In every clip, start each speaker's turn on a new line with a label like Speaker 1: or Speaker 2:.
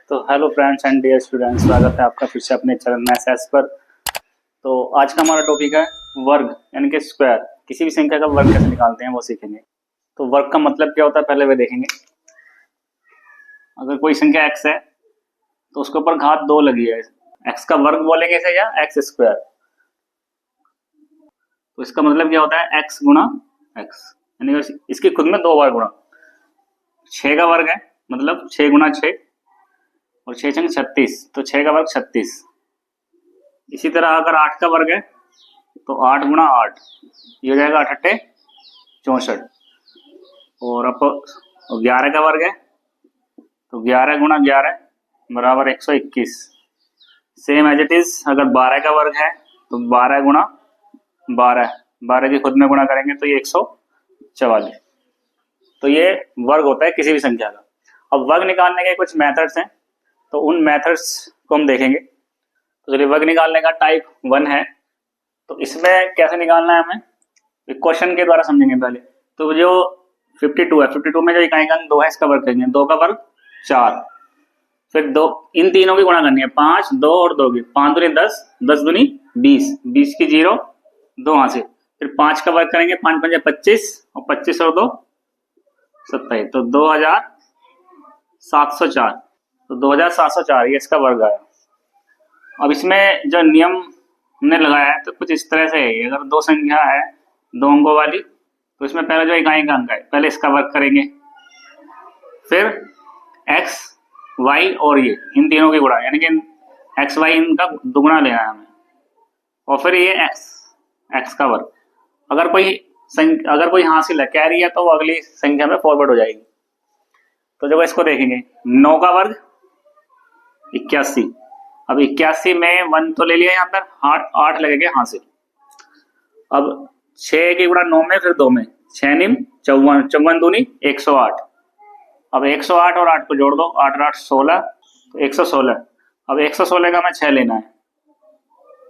Speaker 1: तो hello friends and dear students, स्वागत है आपका फिर से अपने चैनल मैथ्स पर। तो आज का हमारा टॉपिक है वर्ग यानी कि स्क्वायर। किसी भी संख्या का वर्ग कैसे निकालते हैं वो सीखेंगे। तो वर्ग का मतलब क्या होता है पहले वे देखेंगे। अगर कोई संख्या x है तो उसके ऊपर घात 2 लगी है, x का वर्ग बोलेंगे इसे या एक्स स्क्वायर। तो इसका मतलब क्या होता है x गुणा x, यानी इसकी खुद में 2 बार गुणा। 6 का वर्ग है मतलब 6 गुणा 6 और 6 छंग 36, तो 6 का वर्ग 36। इसी तरह अगर 8 का वर्ग है तो 8 गुणा 8, ये हो जाएगा 8 अट्ठे 64। और अब 11 का वर्ग है तो 11 गुणा 11 बराबर 121। सेम एज इट इज अगर 12 का वर्ग है तो 12 गुणा 12 की खुद में गुणा करेंगे तो ये 144। तो ये वर्ग होता है किसी भी संख्या का। अब वर्ग निकालने के कुछ मेथड्स हैं, तो उन मेथड्स को हम देखेंगे। तो चलिए, वर्ग निकालने का टाइप 1 है, तो इसमें कैसे निकालना है हमें क्वेश्चन के द्वारा समझेंगे पहले। तो जो 52 है, 52 में जो इकाई का अंक 2 है इसका वर्ग करेंगे। 2 का वर्ग 4, फिर 2 इन तीनों की गुणा करनी है, 5 2 और 2 की, 5 दूनी 10, 10 दूनी 20, 20 की 0, 2 हासिल। फिर 5 का वर्ग करेंगे, 5 पंजे 25 और 25 और 2 27, तो 2704। तो 2704 ये इसका वर्ग आया। अब इसमें जो नियम हमने लगाया है तो कुछ इस तरह से है। अगर दो संख्या है 2 अंकों वाली तो इसमें पहले जो इकाई का अंक है पहले इसका वर्ग करेंगे, फिर x y और ये इन तीनों की गुणा, यानी कि x y इनका दुगुना लेना है हमें, और फिर ये x का वर्ग। अगर कोई हासिल है कैरी है तो वो अगली संख्या में फॉरवर्ड हो जाएगी। तो जब इसको देखेंगे, 9 का वर्ग 81। अब 81 में 1 तो ले लिया, यहाँ पर 8 लगेंगे हासिल। अब 6 की गुणा 9 में, फिर 2 में, 6 निम 54, 54 दूनी 108। अब 108 और 8 को जोड़ दो, 8 8 16, तो 116। अब 116 का मैं 6 लेना है,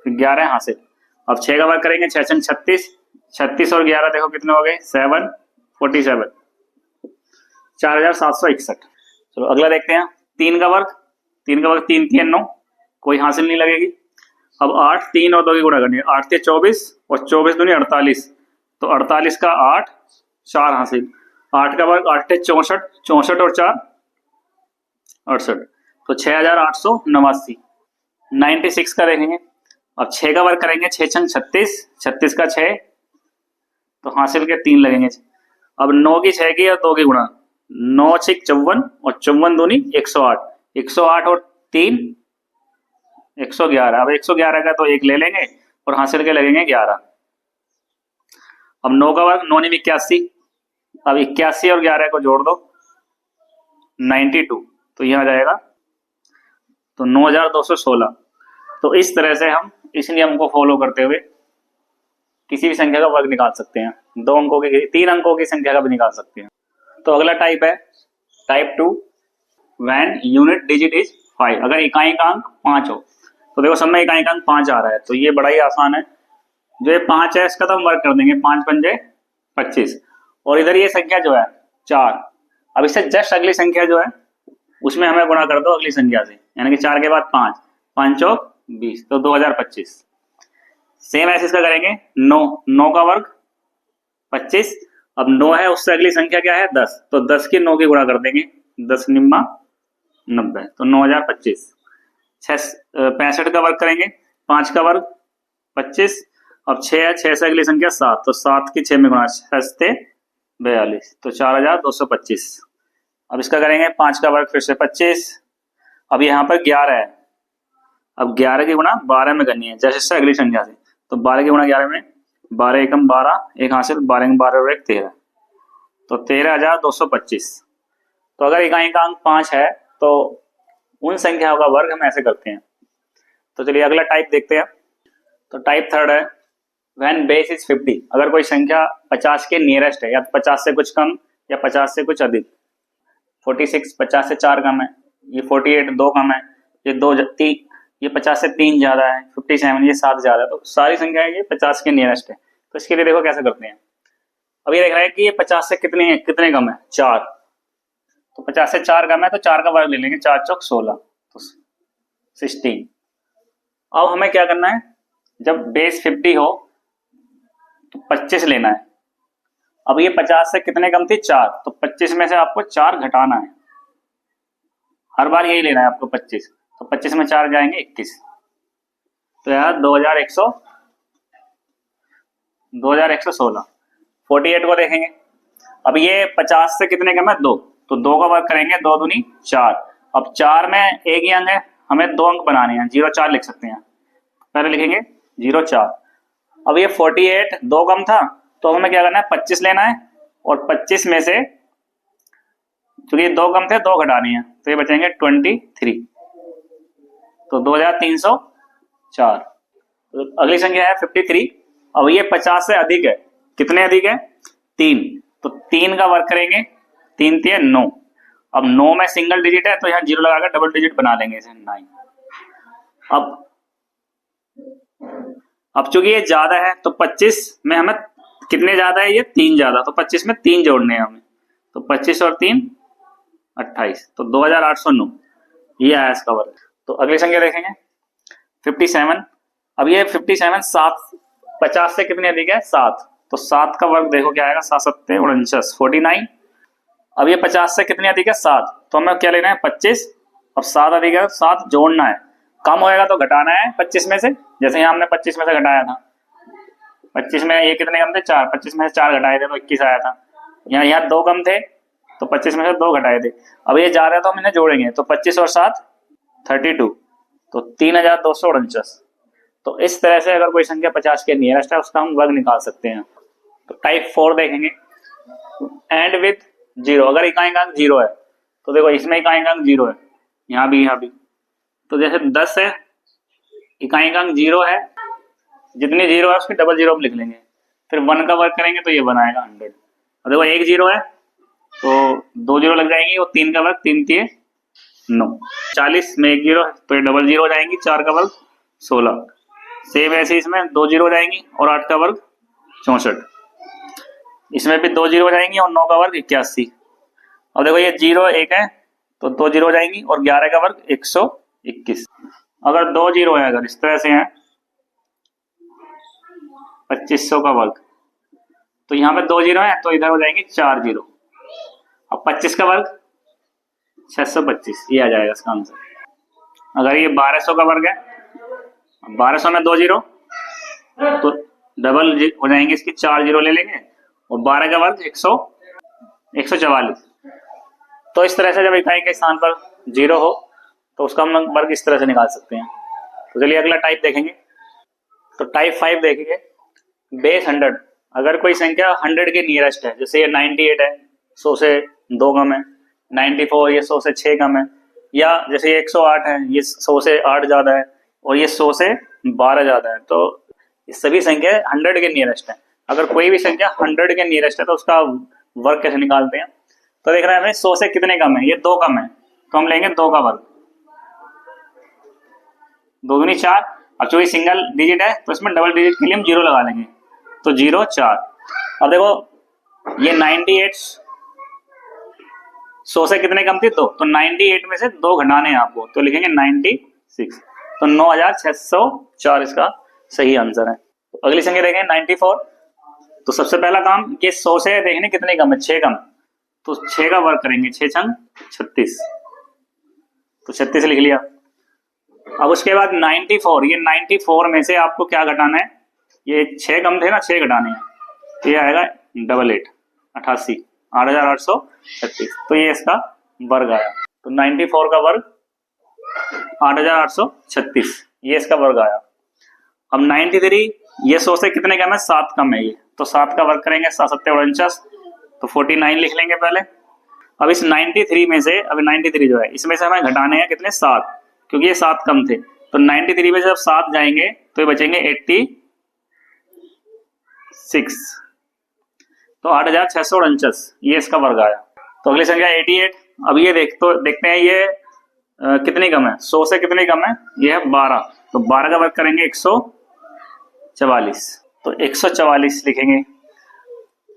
Speaker 1: फिर 11 हासिल। अब 6 का वर्ग करेंगे, 6 छंग 36, 36 और 11 देखो कितने हो गए, 747, 4761। चलो अगला देखते हैं। 3 का वर्ग 3 3 9, कोई हासिल नहीं लगेगी। अब 8 3 और 2 की गुणा करनी है, 8 से 24 और 24 दूनी 48, तो 48 का 8 4 हासिल। 8 का वर्ग 8 से 64, 64 और 4 68, तो 6889। 96 का देखेंगे। अब 6 का वर्ग करेंगे, 6 छंग 36, 36 का 6, तो हासिल के 3 लगेंगे। अब 9 की 6 की और 2 की गुणा, 9 6 54 और 54 दूनी 108, 108 और 3 111। अब 111 का तो 1 ले लेंगे और हासिल के लगेंगे 11। अब 9 का वर्ग 9 निम 81। अब 81 और 11 को जोड़ दो, 92, तो यह आ जाएगा तो 9216। तो इस तरह से हम इस नियम को फॉलो करते हुए किसी भी संख्या का वर्ग निकाल सकते हैं। 2 अंकों की 3 अंकों की संख्या का भी निकाल सकते हैं। तो अगला टाइप है type 2, when unit digit is 5। अगर इकाई का अंक 5 हो, तो देखो सब में इकाई का अंक 5 आ रहा है, तो ये बड़ा ही आसान है। जो ये 5 है इसका तो हम वर्ग कर देंगे, 5 पंजे 25, और इधर ये संख्या जो है 4। अब इससे जस्ट अगली संख्या जो है उसमें हमें गुणा कर दो अगली संख्या से, यानी कि 4 के बाद 5, 5 चौक 20, तो 2025। सेम ऐसे इसका करेंगे। 9 का वर्ग 25। अब 9 है, उससे अगली संख्या क्या है 10, तो 10 की 9 की गुणा कर देंगे, 10 निम्मा 90, तो 9025। 65 का वर्ग करेंगे, 5 का वर्ग 25। अब 6 है, 6 से अगली संख्या 7, तो 7 की 6 में गुणा, 6 42, तो 4225। अब इसका करेंगे 5 का वर्ग फिर से 25। अब यहाँ पर 11 है, अब 11 की गुणा 12 में करनी है जैसे इससे अगली संख्या से, तो 12 की गुणा 11 में, 12 एकम 12, एक हासिल, 12 में 12 और 1 13, तो 13225। तो अगर इकाई का अंक 5 है तो उन संख्याओं का वर्ग हम ऐसे करते हैं। तो चलिए अगला टाइप देखते हैं। तो टाइप 3 है व्हेन बेस इज 50। अगर कोई संख्या 50 के नियरेस्ट है, या 50 से कुछ कम या 50 से कुछ अधिक। 46 50 से 4 कम है, ये 48 2 कम है, ये 2 3, ये 50 से 3 ज्यादा है, 57 ये 7 ज्यादा है। तो सारी संख्याएं ये 50 के नियरेस्ट है। तो इसके लिए देखो कैसे करते हैं। अब ये देख रहा है कि ये 50 से कितने कम है, 4, तो 50 से 4 कम है तो 4 का वर्ग ले लेंगे, 4 चौक 16 तो 16। अब हमें क्या करना है, जब बेस 50 हो तो 25 लेना है। अब ये 50 से कितने कम थी, 4, तो 25 में से आपको 4 घटाना है, हर बार यही लेना है आपको 25। तो 25 में 4 जाएंगे 21, तो यार 2116। 48 को देखेंगे, अब ये 50 से कितने कम है, 2, तो 2 का वर्ग करेंगे, 2 दूनी 4। अब 4 में एक ही अंक है, हमें 2 अंक बनाने हैं, 0-4 लिख सकते हैं, पहले लिखेंगे 0-4। अब ये 48 2 कम था तो हमें क्या करना है, 25 लेना है, और 25 में से चूंकि 2 कम थे 2 घटाने हैं, तो ये बचेंगे 23, तो 2304। तो अगली संख्या है 53। अब ये 50 से अधिक है, कितने अधिक है, 3, तो 3 का वर्ग करेंगे, 3 3 9। अब 9 में सिंगल डिजिट है तो यहाँ 0 लगाकर डबल डिजिट बना लेंगे इसे 9। अब चूंकि ये ज्यादा है तो 25 में हमें कितने ज्यादा है, ये 3 ज्यादा, तो 25 में 3 जोड़ने हैं हमें, तो 25 और 3 28, तो 2809 ये आया इसका वर्ग। तो अगली संख्या देखेंगे 57। अब ये 57 7 50 से कितने अधिक है, 7, तो 7 का वर्ग देखो क्या आएगा, 7 7 49 49। अब ये 50 से कितने अधिक है, 7, तो हमें क्या लेना है 25, अब 7 अधिक है 7 जोड़ना है, कम होएगा तो घटाना है 25 में से, जैसे यहाँ हमने 25 में से घटाया था, 25 में ये कितने कम थे, 4, 25 में से 4 घटाए थे तो 21 आया था। यहाँ 2 कम थे तो 25 में से 2 घटाए थे, अब ये जा रहा है तो हम इन्हें जोड़ेंगे, तो 25 और 7 32, तो 3249। तो इस तरह से अगर कोई संख्या 50 के नियरेस्ट है उसका हम वर्ग निकाल सकते हैं। तो टाइप 4 देखेंगे, एंड विथ 0। अगर इकाइंक 0 है तो देखो इसमें इकाइंक 0 है, यहाँ भी, तो जैसे 10 है, इकाइंक 0 है, जितनी 0 है उसकी डबल 0 लिख लेंगे, फिर 1 का वर्ग करेंगे तो ये बनाएगा 100। और देखो 1 0 है तो 2 0 लग जाएंगी, और 3 का वर्ग 3 3 9। 40 में 1 0 है तो ये डबल 0 हो जाएंगी, 4 का वर्ग 16। सेम ऐसे इसमें 2 0 हो जाएंगी और 8 का वर्ग 64, इसमें भी 2 0 हो जाएंगी और 9 का वर्ग 81। अब देखो ये 0 1 है तो 2 0 हो जाएंगी और 11 का वर्ग 121। अगर 2 0 है, अगर इस तरह से है 2500 का वर्ग, तो यहाँ पे 2 0 है तो इधर हो जाएंगे 4 0। अब 25 का वर्ग 625, ये आ जाएगा इसका आंसर। अगर ये 1200 का वर्ग है, 1200 में 2 0 तो डबल हो जाएंगे इसकी, 4 0 ले लेंगे, और 12 का वर्ग 144। तो इस तरह से जब इकाई के स्थान पर 0 हो तो उसका हम वर्ग इस तरह से निकाल सकते हैं। तो चलिए अगला टाइप देखेंगे। तो टाइप 5 देखेंगे, बेस 100। अगर कोई संख्या 100 के नियरेस्ट है, जैसे ये 98 है, 100 से 2 कम है, 94 ये 100 से 6 कम है, या जैसे ये 108 है, ये 100 से 8 ज्यादा है, और ये 100 से 12 ज्यादा है, तो ये सभी संख्या 100 के नियरेस्ट है। अगर कोई भी संख्या 100 के नियरेस्ट है तो उसका वर्ग कैसे निकालते हैं। तो देख रहे हैं हमें 100 से कितने कम है, ये 2 कम है, तो हम लेंगे 2 का वर्ग, 2 दूनी 4। अब चूंकि सिंगल डिजिट है तो इसमें डबल डिजिट के लिए हम 0 लगा लेंगे, तो 0 4। अब देखो ये 98 100 से कितने कम थी, 2, तो 98 में से 2 घटाने हैं आपको, तो लिखेंगे 96, तो 9604 इसका सही आंसर है। तो अगली संख्या देखें 94। तो सबसे पहला काम ये 100 से देखने कितने कम है, 6 कम, तो 6 का वर्ग करेंगे, 6 छंग 36, तो 36 लिख लिया। अब उसके बाद 94, ये 94 में से आपको क्या घटाना है, ये 6 कम थे ना, 6 घटाने हैं, तो ये आएगा 88 88 8836, तो ये इसका वर्ग आया। तो 94 का वर्ग 8836, ये इसका वर्ग आया। अब 93, ये 100 से कितने कम है, 7 कम है ये, तो 7 का वर्ग करेंगे, 7 7 49, तो 49 लिख लेंगे पहले। अब इस 93 में से, अब 93 जो है इसमें से हमें घटाने हैं कितने, 7, क्योंकि ये 7 कम थे, तो 93 में से जब 7 जाएंगे तो ये बचेंगे 86, तो 8649, ये इसका वर्ग आया। तो अगली संख्या 88। अब ये देखते हैं ये कितनी कम है, 100 से कितनी कम है, ये है 12, तो 12 का वर्ग करेंगे 144, तो 144 लिखेंगे।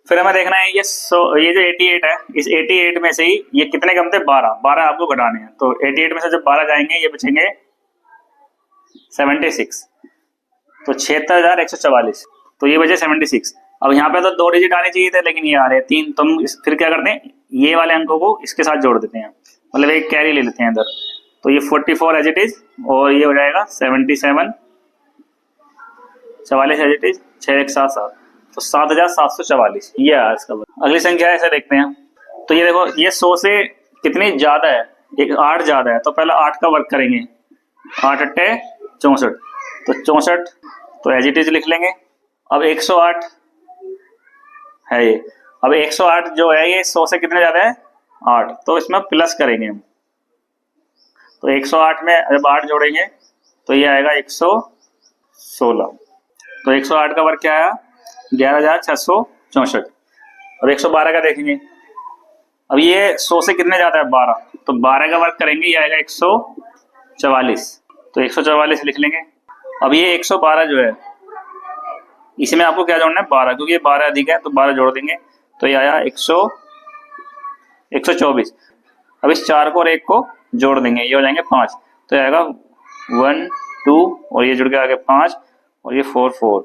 Speaker 1: फिर हमें देखना है ये जो 88 है, इस 88 में से ही ये कितने कम थे, 12 आपको घटाने हैं। तो 88 में से जब 12 जाएंगे ये बचेंगे 76, तो 76,144, तो ये बचे 76। अब यहाँ पे तो 2 डिजिट आने चाहिए थे, लेकिन ये आ रहे हैं 3, तो हम फिर क्या करते हैं, ये वाले अंकों को इसके साथ जोड़ देते हैं, मतलब एक कैरी ले लेते हैं इधर। तो ये 44 एज इट इज, और ये हो जाएगा 77, 44 एज इट इज, 6 1 7 7, तो 7,744 ये आया इसका। अगली संख्या ऐसे देखते हैं। तो ये देखो, ये 100 से कितनी ज्यादा है, एक 8 ज्यादा है, तो पहले 8 का वर्क करेंगे। 8 अट्टे 64, तो 64 तो एज इट इज लिख लेंगे। अब 108 है ये, अब 108 जो है ये 100 से कितने ज्यादा है, 8, तो इसमें प्लस करेंगे हम। तो 108 में जब 8 जोड़ेंगे तो ये आएगा 116, तो 108 का वर्क क्या आया, 11,664। अब 112 का देखेंगे। अब ये 100 से कितने ज्यादा है, 12, तो 12 का वर्क करेंगे, ये आएगा 144, तो 144 लिख लेंगे। अब ये 112 जो है, इसमें आपको क्या जोड़ना है, 12, क्योंकि ये 12 अधिक है तो 12 जोड़ देंगे, तो ये आया 124। अब इस 4 को और 1 को जोड़ देंगे, ये हो जाएंगे 5, तो ये आएगा 1 2 और ये जुड़ के आगे 5 और ये 4 4,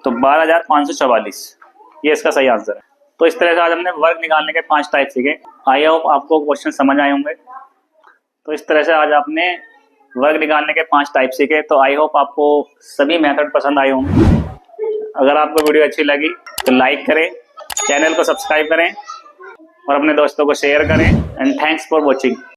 Speaker 1: तो 12,544 ये इसका सही आंसर है। तो इस तरह से आज हमने वर्ग निकालने के 5 टाइप सीखे। आई होप आपको क्वेश्चन समझ आए होंगे। तो इस तरह से आज आपने वर्ग निकालने के 5 टाइप सीखे। तो आई होप आपको सभी मेथड पसंद आए होंगे। अगर आपको वीडियो अच्छी लगी तो लाइक करें, चैनल को सब्सक्राइब करें और अपने दोस्तों को शेयर करें। And thanks for watching.